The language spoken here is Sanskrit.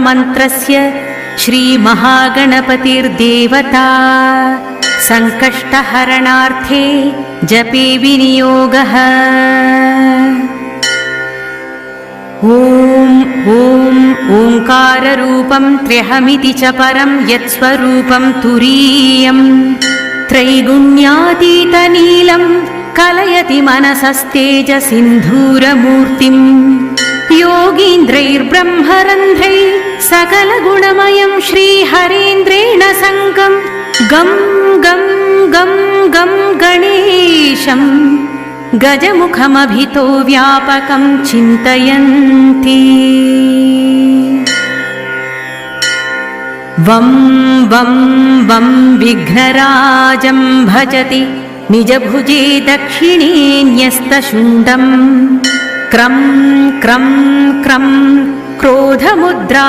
मंत्रस्य श्रीमहागणपतिर्देवता संकष्टहरणार्थे जपे विनियोगः। ॐ ओंकाररूपं त्र्यहमिति च परं यत्स्वरूपं तुरीयं त्रैगुण्यातीतनीलं कलयति मनसस्तेजसिन्धूरमूर्तिं योगीन्द्रैर्ब्रह्मरन्ध्रैः सकलगुणमयं श्रीहरेन्द्रेण सङ्गं गं गं गं गं गणेशं गजमुखमभितो व्यापकं चिन्तयन्ति। वं वं वं विघ्नराजं भजति निजभुजे दक्षिणे न्यस्तशुण्डं क्रं क्रं क्रं क्रोधमुद्रा